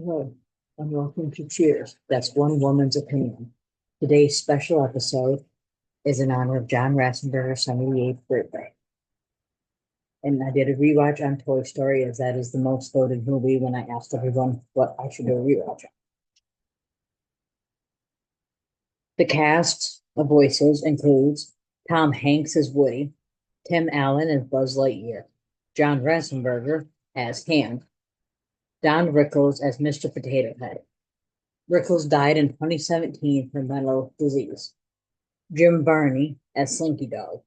Hello, and welcome to Cheers. That's one woman's opinion. Today's special episode is in honor of John Ratzenberger's 78th birthday. And I did a rewatch on Toy Story, as that is the most voted movie when I asked everyone what I should do a rewatch on. The cast of voices includes Tom Hanks as Woody, Tim Allen as Buzz Lightyear, John Ratzenberger as Ham, Don Rickles as Mr. Potato Head. Rickles died in 2017 from mental disease. Jim Varney as Slinky Dog.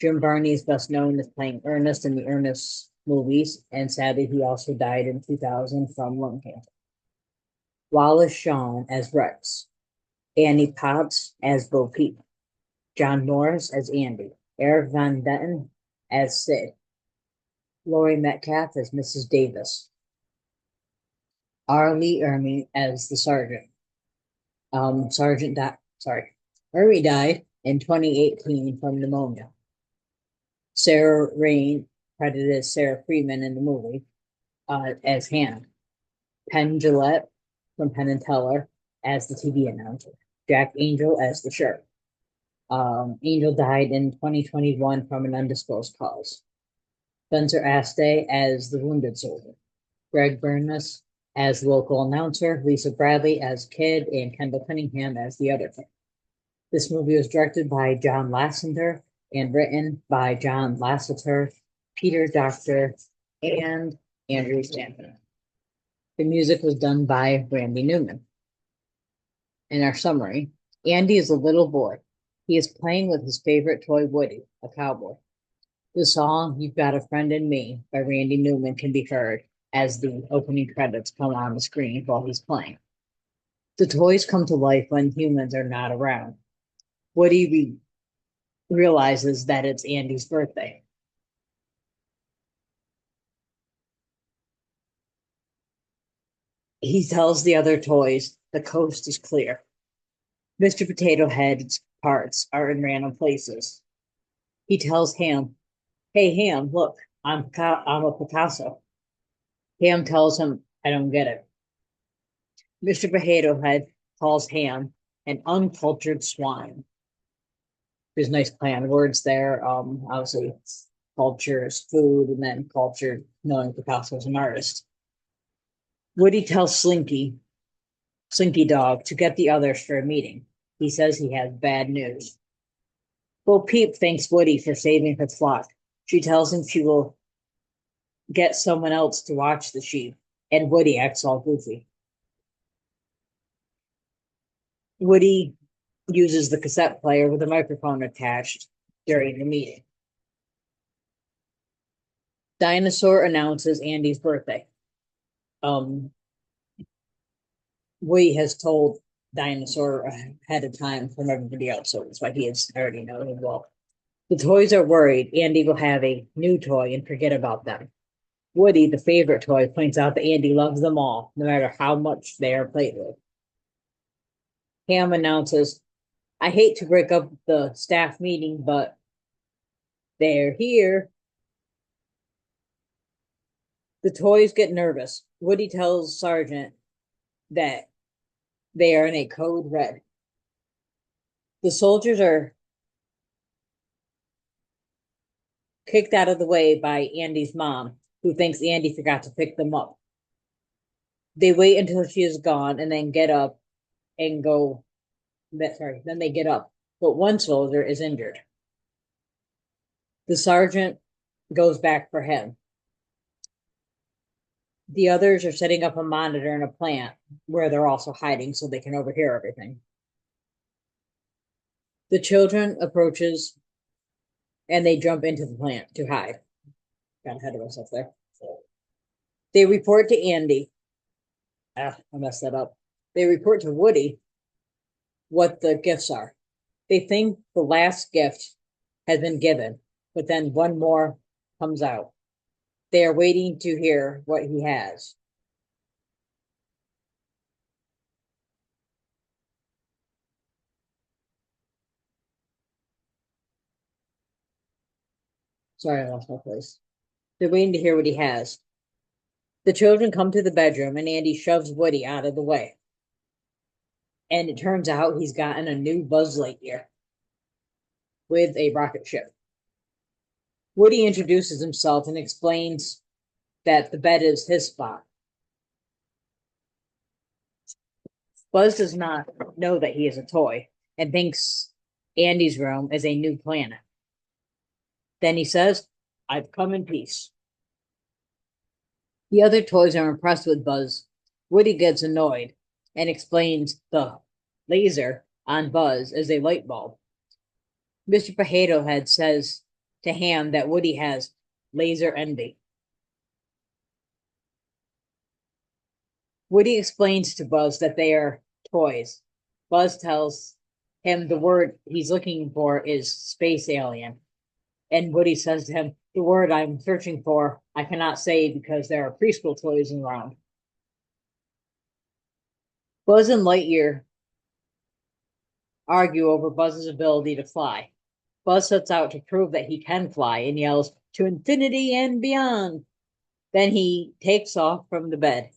Jim Varney is best known as playing Ernest in the Ernest movies, and sadly, he also died in 2000 from lung cancer. Wallace Shawn as Rex. Annie Potts as Bo Peep. John Norris as Andy. Eric Von Denton as Sid. Laurie Metcalf as Mrs. Davis. R. Lee Ermey as the Sergeant. Ermey died in 2018 from pneumonia. Sarah Rain, credited as Sarah Freeman in the movie, as Hannah. Penn Jillette from Penn and Teller as the TV announcer. Jack Angel as the sheriff. Angel died in 2021 from an undisclosed cause. Spencer Aste as the wounded soldier. Greg Burness as local announcer. Lisa Bradley as Kid, and Kendall Cunningham as the other kid. This movie was directed by John Lasseter and written by John Lasseter, Peter Docter, and Andrew Stanton. The music was done by Randy Newman. In our summary, Andy is a little boy. He is playing with his favorite toy Woody, a cowboy. The song You've Got a Friend in Me by Randy Newman can be heard as the opening credits come on the screen while he's playing. The toys come to life when humans are not around. Woody realizes that it's Andy's birthday. He tells the other toys the coast is clear. Mr. Potato Head's parts are in random places. He tells Ham, "Hey Ham, look, I'm a Picasso." Ham tells him, "I don't get it." Mr. Potato Head calls Ham an uncultured swine. There's nice play on words there. Obviously, culture is food, and then culture, knowing Picasso is an artist. Woody tells Slinky Dog, to get the others for a meeting. He says he has bad news. Bo Peep thanks Woody for saving her flock. She tells him she will get someone else to watch the sheep, and Woody acts all goofy. Woody uses the cassette player with a microphone attached during the meeting. Dinosaur announces Andy's birthday. Woody has told Dinosaur ahead of time from everybody else, so that's why he has already known as well. The toys are worried Andy will have a new toy and forget about them. Woody, the favorite toy, points out that Andy loves them all, no matter how much they are played with. Ham announces, "I hate to break up the staff meeting, but they're here." The toys get nervous. Woody tells Sergeant that they are in a code red. The soldiers are kicked out of the way by Andy's mom, who thinks Andy forgot to pick them up. They wait until she is gone and then get up and go. Then they get up, but one soldier is injured. The sergeant goes back for him. The others are setting up a monitor in a plant where they're also hiding so they can overhear everything. The children approaches and they jump into the plant to hide. Got ahead of myself there. They report to Andy. I messed that up. They report to Woody what the gifts are. They think the last gift has been given, but then one more comes out. They are waiting to hear what he has. Sorry, I lost my place. They're waiting to hear what he has. The children come to the bedroom and Andy shoves Woody out of the way. And it turns out he's gotten a new Buzz Lightyear with a rocket ship. Woody introduces himself and explains that the bed is his spot. Buzz does not know that he is a toy and thinks Andy's room is a new planet. Then he says, I've come in peace. The other toys are impressed with Buzz. Woody gets annoyed and explains the laser on Buzz is a light bulb. Mr. Potato Head says to Ham that Woody has laser envy. Woody explains to Buzz that they are toys. Buzz tells him the word he's looking for is space alien. And Woody says to him, the word I'm searching for, I cannot say because there are preschool toys around. Buzz and Lightyear argue over Buzz's ability to fly. Buzz sets out to prove that he can fly and yells, to infinity and beyond. Then he takes off from the bed.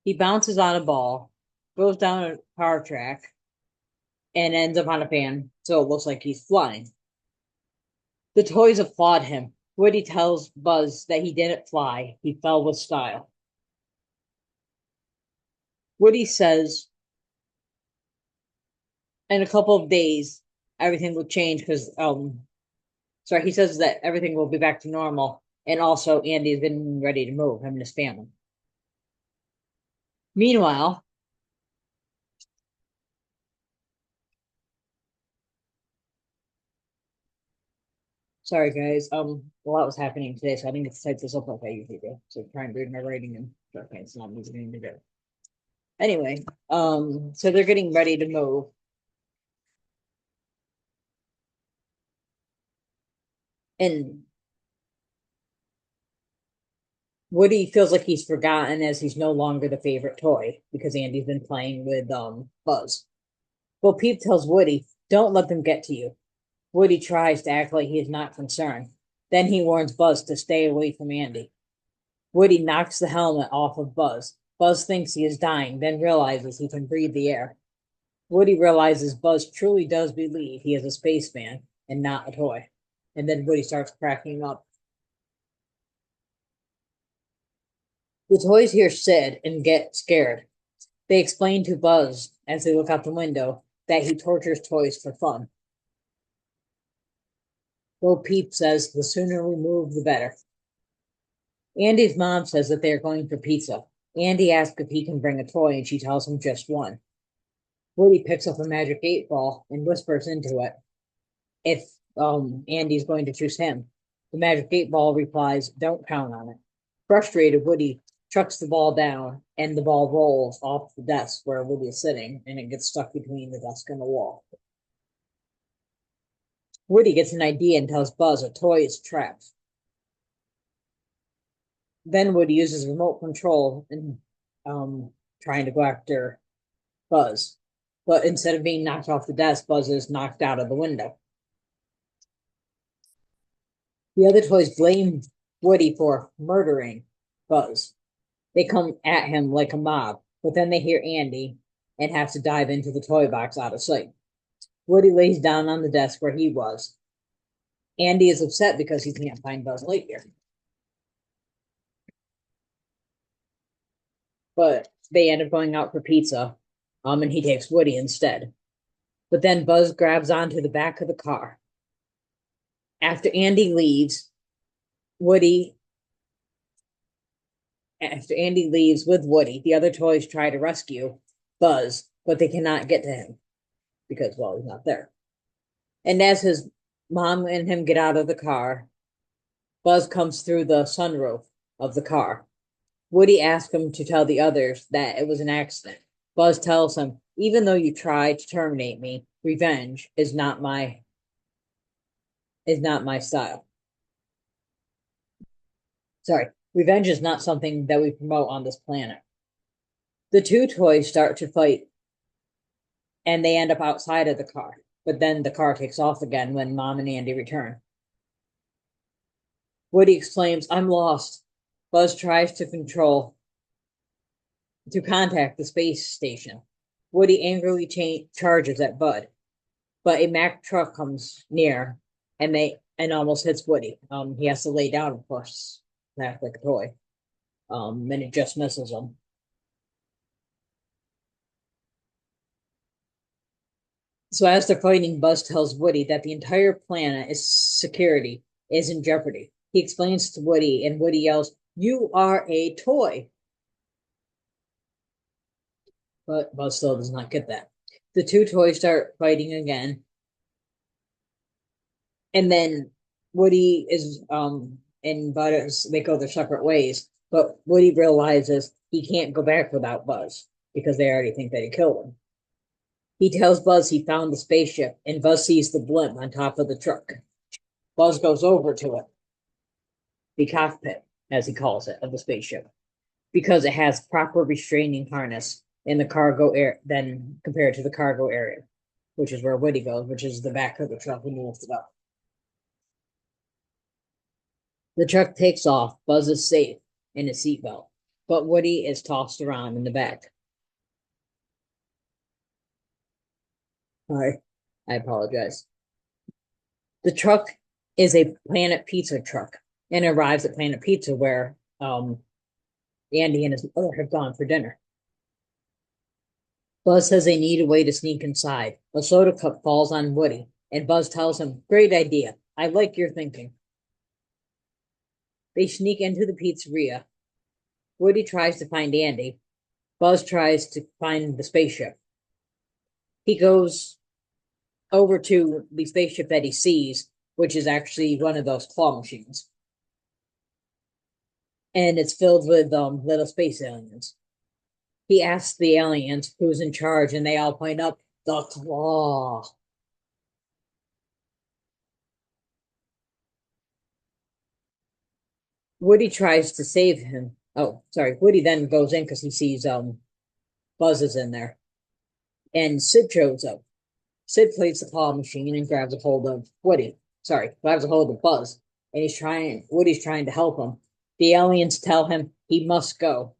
He bounces on a ball, goes down a car track, and ends up on a fan, so it looks like he's flying. The toys applaud him. Woody tells Buzz that he didn't fly, he fell with style. Woody says in a couple of days, everything will change because, he says that everything will be back to normal. And also, Andy's been ready to move, him and his family. Meanwhile, sorry guys, a lot was happening today, so I didn't get to type this up like I usually do. So try and read my writing and okay, it's not easy to do. Anyway, so they're getting ready to move. And Woody feels like he's forgotten as he's no longer the favorite toy because Andy's been playing with Buzz. Well, Pete tells Woody, don't let them get to you. Woody tries to act like he is not concerned. Then he warns Buzz to stay away from Andy. Woody knocks the helmet off of Buzz. Buzz thinks he is dying, then realizes he can breathe the air. Woody realizes Buzz truly does believe he is a spaceman and not a toy. And then Woody starts cracking up. The toys hear Sid and get scared. They explain to Buzz, as they look out the window, that he tortures toys for fun. Bo Peep says the sooner we move, the better. Andy's mom says that they are going for pizza. Andy asks if he can bring a toy, and she tells him just one. Woody picks up a magic 8-ball and whispers into it if Andy's going to choose him. The magic 8-ball replies, don't count on it. Frustrated, Woody chucks the ball down, and the ball rolls off the desk where Woody is sitting, and it gets stuck between the desk and the wall. Woody gets an idea and tells Buzz a toy is trapped. Then Woody uses remote control and trying to go after Buzz. But instead of being knocked off the desk, Buzz is knocked out of the window. The other toys blame Woody for murdering Buzz. They come at him like a mob, but then they hear Andy and have to dive into the toy box out of sight. Woody lays down on the desk where he was. Andy is upset because he can't find Buzz Lightyear. But they end up going out for pizza, and he takes Woody instead. But then Buzz grabs onto the back of the car. After Andy leaves with Woody, the other toys try to rescue Buzz, but they cannot get to him because, well, he's not there. And as his mom and him get out of the car, Buzz comes through the sunroof of the car. Woody asks him to tell the others that it was an accident. Buzz tells him, even though you tried to terminate me, revenge is not my style. Sorry, revenge is not something that we promote on this planet. The two toys start to fight, and they end up outside of the car. But then the car takes off again when Mom and Andy return. Woody exclaims, I'm lost. Buzz tries to control to contact the space station. Woody angrily charges at Bud, but a Mack truck comes near and almost hits Woody. He has to lay down, of course, act like a toy. And it just misses him. So as they're fighting, Buzz tells Woody that the entire planet is security is in jeopardy. He explains to Woody, and Woody yells, "You are a toy!" But Buzz still does not get that. The two toys start fighting again, and then Woody is and Buzz, they go their separate ways. But Woody realizes he can't go back without Buzz because they already think that he killed him. He tells Buzz he found the spaceship, and Buzz sees the blimp on top of the truck. Buzz goes over to it, the cockpit, as he calls it, of the spaceship, because it has proper restraining harness in the cargo air than compared to the cargo area, which is where Woody goes, which is the back of the truck when you lift it up. The truck takes off. Buzz is safe in his seatbelt, but Woody is tossed around in the back. Sorry, I apologize. The truck is a Planet Pizza truck and arrives at Planet Pizza where Andy and his mother have gone for dinner. Buzz says they need a way to sneak inside. A soda cup falls on Woody, and Buzz tells him, "Great idea. I like your thinking." They sneak into the pizzeria. Woody tries to find Andy. Buzz tries to find the spaceship. He goes over to the spaceship that he sees, which is actually one of those claw machines. And it's filled with little space aliens. He asks the aliens who's in charge, and they all point up the claw. Woody tries to save him. Oh, sorry. Woody then goes in because he sees Buzz is in there. And Sid shows up. Sid plays the claw machine and grabs a hold of Woody. Sorry, grabs a hold of Buzz. And Woody's trying to help him. The aliens tell him he must go.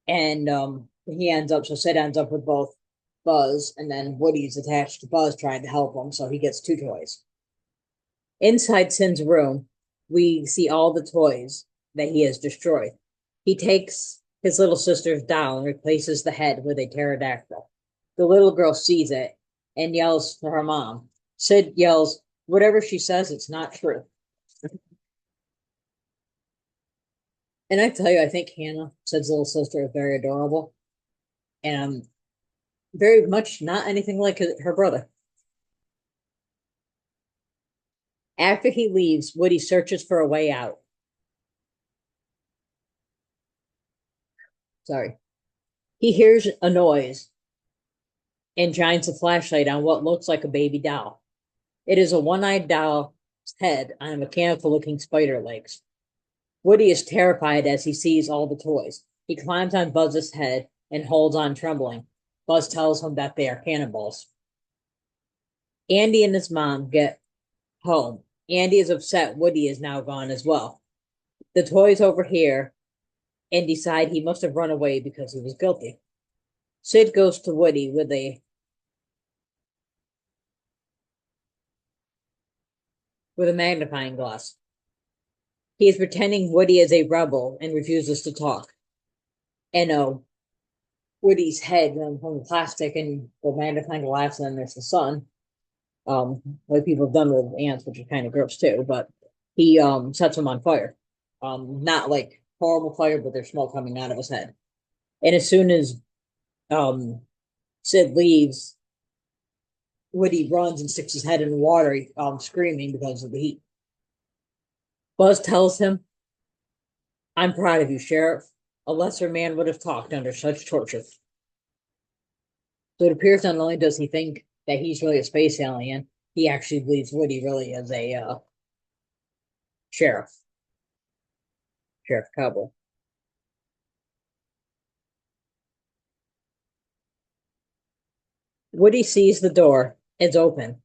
And so Sid ends up with both Buzz, and then Woody's attached to Buzz trying to help him, so he gets two toys. Inside Sid's room, we see all the toys that he has destroyed. He takes his little sister's doll and replaces the head with a pterodactyl. The little girl sees it and yells for her mom. Sid yells, "Whatever she says, it's not true." And I tell you, I think Hannah, Sid's little sister, is very adorable. And very much not anything like her brother. After he leaves, Woody searches for a way out. Sorry. He hears a noise and shines a flashlight on what looks like a baby doll. It is a one-eyed doll's head on mechanical-looking spider legs. Woody is terrified as he sees all the toys. He climbs on Buzz's head and holds on trembling. Buzz tells him that they are cannonballs. Andy and his mom get home. Andy is upset Woody is now gone as well. The toys overhear and decide he must have run away because he was guilty. Sid goes to Woody with a magnifying glass. He is pretending Woody is a rebel and refuses to talk. And Woody's head from the plastic and the magnifying glass, and then there's the sun. Like people have done with ants, which is kind of gross too, but he sets them on fire. Not like horrible fire, but there's smoke coming out of his head. And as soon as Sid leaves, Woody runs and sticks his head in the water, screaming because of the heat. Buzz tells him, "I'm proud of you, Sheriff. A lesser man would have talked under such torture." So it appears not only does he think that he's really a space alien, he actually believes Woody really is a sheriff. Sheriff Cowboy. Woody sees the door. It's open.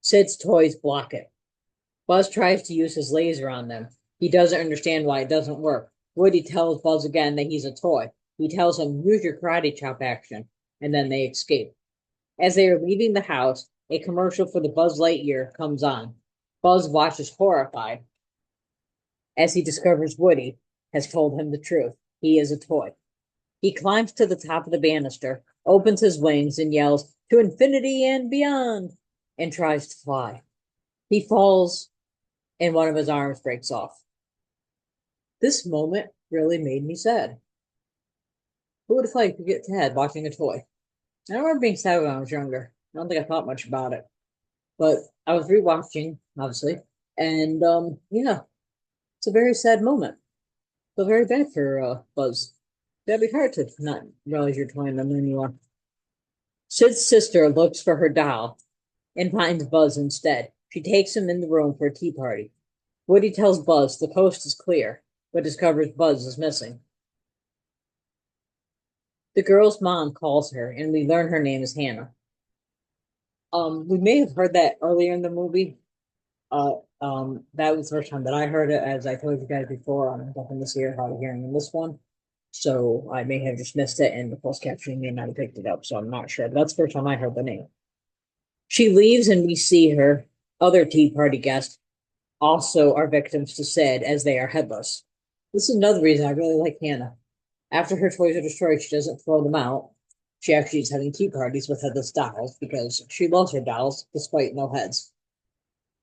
Sid's toys block it. Buzz tries to use his laser on them. He doesn't understand why it doesn't work. Woody tells Buzz again that he's a toy. He tells him, use your karate chop action, and then they escape. As they are leaving the house, a commercial for the Buzz Lightyear comes on. Buzz watches horrified as he discovers Woody has told him the truth. He is a toy. He climbs to the top of the banister, opens his wings, and yells, to infinity and beyond, and tries to fly. He falls, and one of his arms breaks off. This moment really made me sad. Who would have liked to get sad watching a toy? I remember being sad when I was younger. I don't think I thought much about it. But I was rewatching, obviously, and yeah, it's a very sad moment. Feel very bad for Buzz. That'd be hard to not realize you're 20 and then you are. Sid's sister looks for her doll and finds Buzz instead. She takes him in the room for a tea party. Woody tells Buzz the coast is clear, but discovers Buzz is missing. The girl's mom calls her, and we learn her name is Hannah. We may have heard that earlier in the movie. That was the first time that I heard it, as I told you guys before. I'm definitely this year hard of hearing in this one. So I may have just missed it, and the closed captioning may not have picked it up, so I'm not sure. But that's the first time I heard the name. She leaves, and we see her other Tea Party guests also are victims to Sid, as they are headless. This is another reason I really like Hannah. After her toys are destroyed, she doesn't throw them out. She actually is having tea parties with headless dolls because she loves her dolls despite no heads.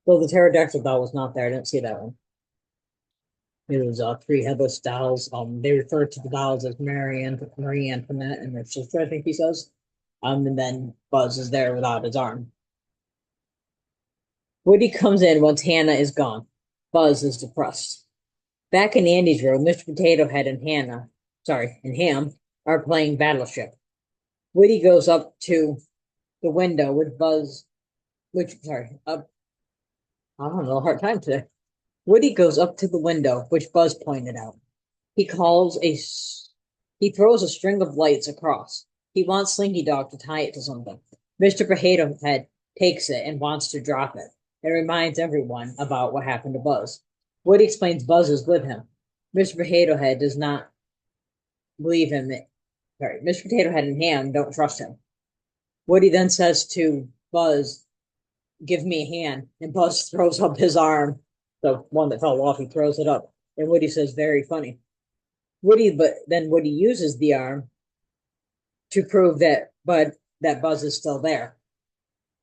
Though the pterodactyl doll was not there, I didn't see that one. It was three headless dolls. They refer to the dolls as Marie Antoinette and their sister, I think he says. And then Buzz is there without his arm. Woody comes in once Hannah is gone. Buzz is depressed. Back in Andy's room, Mr. Potato Head and Ham are playing Battleship. Woody goes up to the window with Buzz, I don't know, hard time today. Woody goes up to the window, which Buzz pointed out. He throws a string of lights across. He wants Slinky Dog to tie it to something. Mr. Potato Head takes it and wants to drop it. It reminds everyone about what happened to Buzz. Woody explains Buzz is with him. Mr. Potato Head does not believe him. Mr. Potato Head and Ham don't trust him. Woody then says to Buzz, give me a hand. And Buzz throws up his arm. The one that fell off, he throws it up. And Woody says, very funny. Woody uses the arm to prove that Buzz is still there.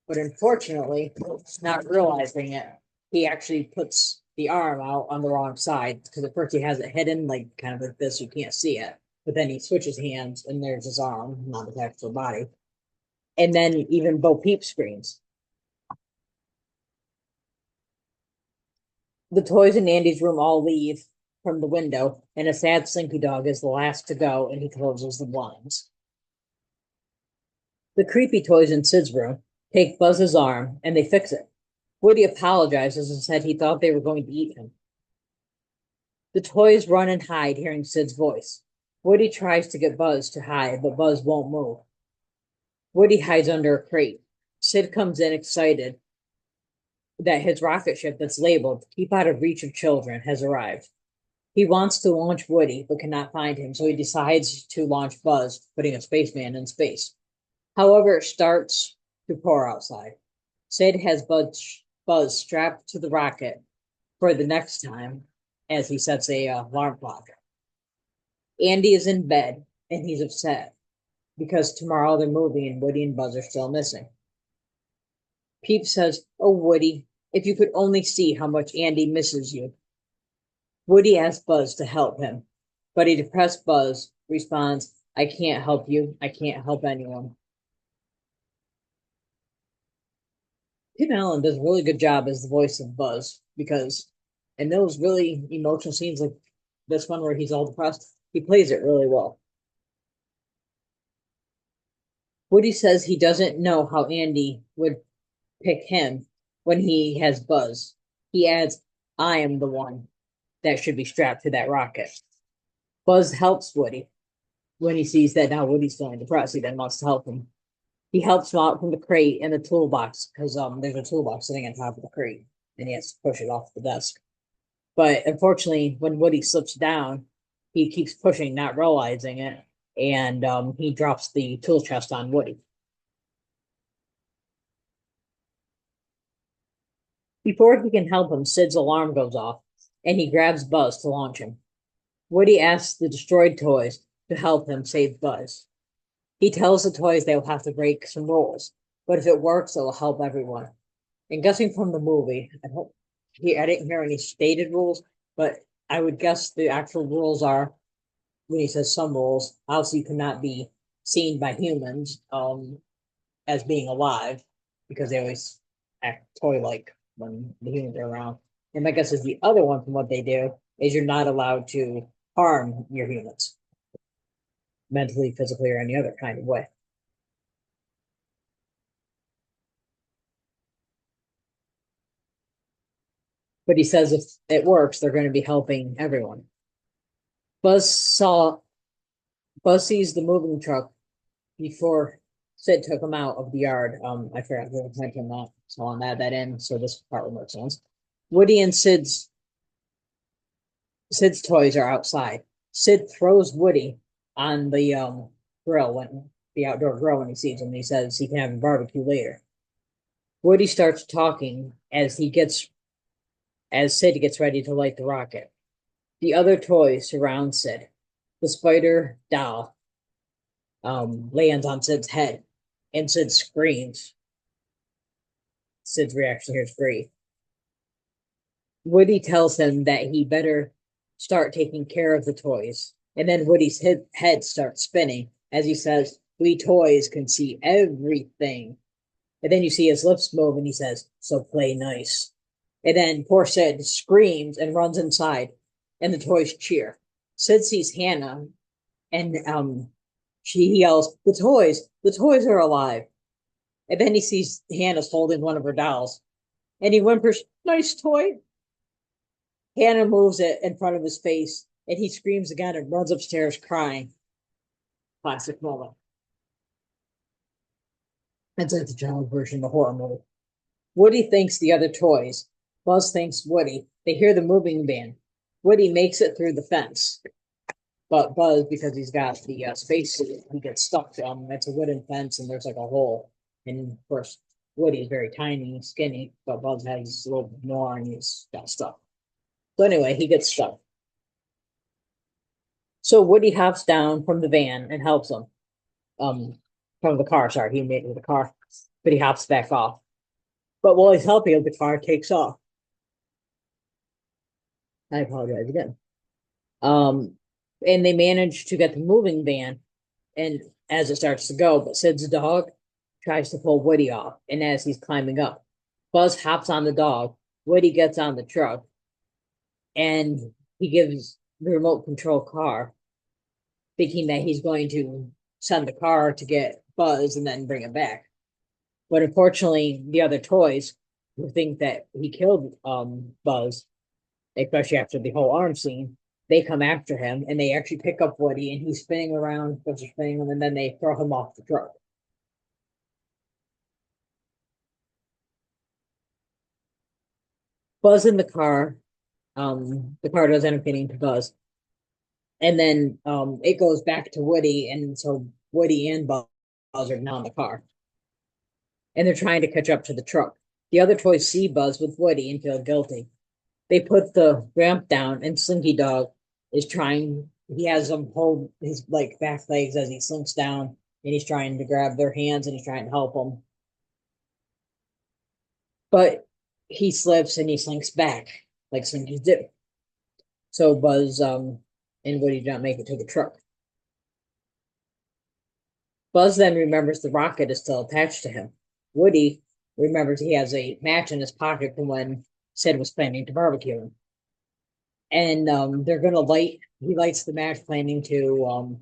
But unfortunately, not realizing it, he actually puts the arm out on the wrong side because at first he has it hidden, like kind of like this, you can't see it. But then he switches hands and there's his arm, not his actual body. And then even Bo Peep screams. The toys in Andy's room all leave from the window, and a sad Slinky Dog is the last to go, and he closes the blinds. The creepy toys in Sid's room take Buzz's arm, and they fix it. Woody apologizes and said he thought they were going to eat him. The toys run and hide, hearing Sid's voice. Woody tries to get Buzz to hide, but Buzz won't move. Woody hides under a crate. Sid comes in excited that his rocket ship that's labeled Keep Out of Reach of Children has arrived. He wants to launch Woody, but cannot find him, so he decides to launch Buzz, putting a spaceman in space. However, it starts to pour outside. Sid has Buzz strapped to the rocket for the next time as he sets a alarm clock. Andy is in bed, and he's upset because tomorrow they're moving and Woody and Buzz are still missing. Peep says, oh, Woody, if you could only see how much Andy misses you. Woody asks Buzz to help him, but a depressed Buzz responds, I can't help you. I can't help anyone. Tim Allen does a really good job as the voice of Buzz because in those really emotional scenes like this one where he's all depressed, he plays it really well. Woody says he doesn't know how Andy would pick him when he has Buzz. He adds, I am the one that should be strapped to that rocket. Buzz helps Woody when he sees that now Woody's feeling depressed. He then wants to help him. He helps him out from the crate and the toolbox because there's a toolbox sitting on top of the crate and he has to push it off the desk. But unfortunately, when Woody slips down, he keeps pushing, not realizing it, and he drops the tool chest on Woody. Before he can help him, Sid's alarm goes off, and he grabs Buzz to launch him. Woody asks the destroyed toys to help him save Buzz. He tells the toys they will have to break some rules, but if it works, it will help everyone. And guessing from the movie, I didn't hear any stated rules, but I would guess the actual rules are when he says some rules, obviously cannot be seen by humans as being alive because they always act toy-like when the humans are around. And my guess is the other one from what they do is you're not allowed to harm your humans mentally, physically, or any other kind of way. But he says if it works, they're going to be helping everyone. Buzz saw Buzz sees the moving truck before Sid took him out of the yard. I forgot to mention that, so I'll add that in. So this part will make sense. Woody and Sid's toys are outside. Sid throws Woody on the grill when the outdoor grill when he sees him. He says he can have a barbecue later. Woody starts talking as Sid gets ready to light the rocket. The other toys surround Sid. The spider doll lands on Sid's head, and Sid screams. Sid's reaction here is great. Woody tells him that he better start taking care of the toys. And then Woody's head starts spinning as he says, "We toys can see everything." And then you see his lips move and he says, "So play nice." And then poor Sid screams and runs inside, and the toys cheer. Sid sees Hannah, and she yells, the toys are alive." And then he sees Hannah's holding one of her dolls, and he whimpers, "Nice toy." Hannah moves it in front of his face, and he screams again and runs upstairs crying. Classic moment. That's like the child version of the horror movie. Woody thanks the other toys. Buzz thanks Woody. They hear the moving van. Woody makes it through the fence. But Buzz, because he's got the spacesuit, he gets stuck. It's a wooden fence, and there's like a hole. And of course, Woody is very tiny and skinny, but Buzz has a little bit more, and he's got stuck. So anyway, he gets stuck. So Woody hops down from the van and helps him. Um, from the car. Sorry, he made it with the car, but he hops back off. But while he's helping him, the car takes off. I apologize again. Um, and they manage to get the moving van, and as it starts to go, but Sid's dog tries to pull Woody off, and as he's climbing up, Buzz hops on the dog. Woody gets on the truck, and he gives the remote control car, thinking that he's going to send the car to get Buzz and then bring it back. But unfortunately, the other toys who think that he killed Buzz, especially after the whole arm scene, they come after him and they actually pick up Woody and he's spinning around, Buzz is spinning him, and then they throw him off the truck. Buzz in the car does end up getting to Buzz. And then it goes back to Woody, and so Woody and Buzz are now in the car. And they're trying to catch up to the truck. The other toys see Buzz with Woody and feel guilty. They put the ramp down, and Slinky Dog is trying. He has them hold his like back legs as he slinks down, and he's trying to grab their hands and he's trying to help them. But he slips and he slinks back like Slinky's do. So Buzz and Woody don't make it to the truck. Buzz then remembers the rocket is still attached to him. Woody remembers he has a match in his pocket from when Sid was planning to barbecue him. And they're gonna he lights the match planning to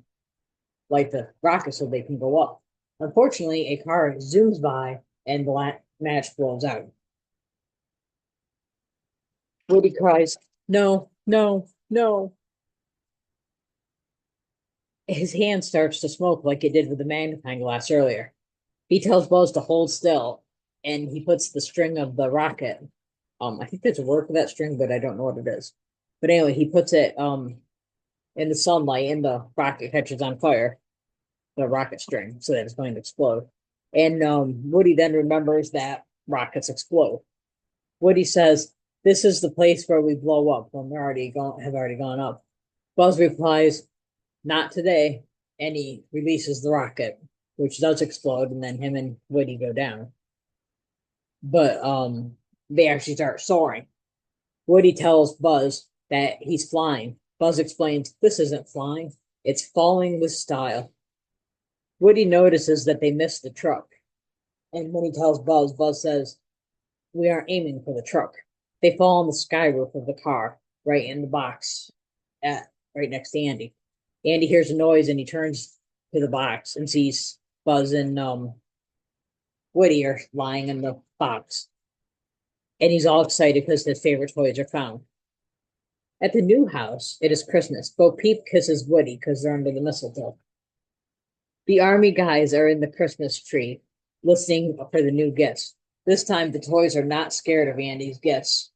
light the rocket so they can go up. Unfortunately, a car zooms by and the match blows out. Woody cries, "No, no, no." His hand starts to smoke like it did with the magnifying glass earlier. He tells Buzz to hold still, and he puts the string of the rocket. I think there's a word for that string, but I don't know what it is. But anyway, he puts it in the sunlight, and the rocket catches on fire. the rocket string so that it's going to explode. And Woody then remembers that rockets explode. Woody says, "This is the place where we blow up when they're already gone have already gone up." Buzz replies, "Not today," and he releases the rocket, which does explode, and then him and Woody go down. But they actually start soaring. Woody tells Buzz that he's flying. Buzz explains, "This isn't flying, it's falling with style." Woody notices that they missed the truck, and when he tells Buzz, Buzz says, "We aren't aiming for the truck." They fall on the sky roof of the car, right in the box, at right next to Andy. Andy hears a noise and he turns to the box and sees Buzz and Woody are lying in the box. And he's all excited because his favorite toys are found. At the new house, it is Christmas. Bo Peep kisses Woody because they're under the mistletoe. The army guys are in the Christmas tree listening for the new gifts. This time, the toys are not scared of Andy's gifts,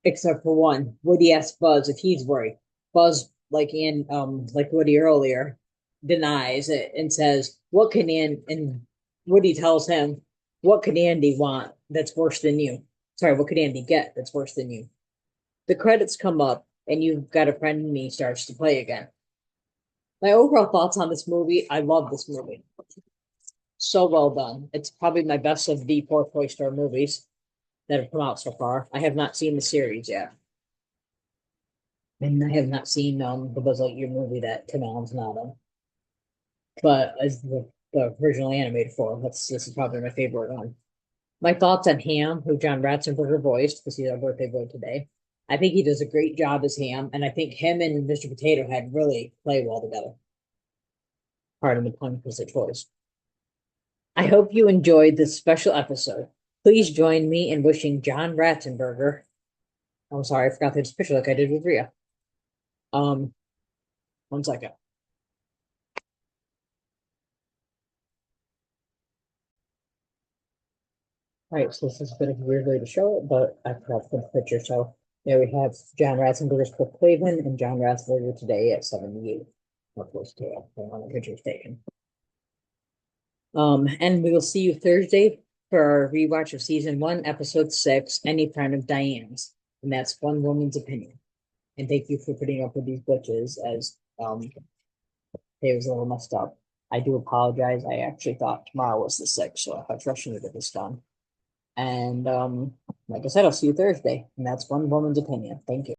except for one. Woody asks Buzz if he's worried. Buzz, like Woody earlier, denies it and says, "What can Andy?" And Woody tells him, "What could Andy want that's worse than you?" Sorry, what could Andy get that's worse than you? The credits come up, and You've Got a Friend in Me starts to play again. My overall thoughts on this movie: I love this movie. So well done. It's probably my best of the four Toy Story movies that have come out so far. I have not seen the series yet. And I have not seen the Buzz Lightyear movie that Tim Allen's not on. But as the original animated form, this is probably my favorite one. My thoughts on Ham, who John Ratzenberger voiced, because he's our birthday boy today. I think he does a great job as Ham, and I think him and Mr. Potato Head really play well together. Pardon the pun, because they're toys. I hope you enjoyed this special episode. Please join me in wishing John Ratzenberger. I'm sorry, I forgot to his picture like I did with Rhea. Um, 1 second. All right, so this is a bit of a weird way to show it, but I forgot to put the picture. So there we have John Ratzenberger's Cliff Cleveland and John Ratzenberger today at 78. Of course, tail when the picture is taken. And we will see you Thursday for our rewatch of season 1, episode 6, Any Friend of Diane's. And that's One Woman's Opinion. And thank you for putting up with these glitches as it was a little messed up. I do apologize. I actually thought tomorrow was the 6th, so I was rushing to get this done. And like I said, I'll see you Thursday. And that's One Woman's Opinion. Thank you.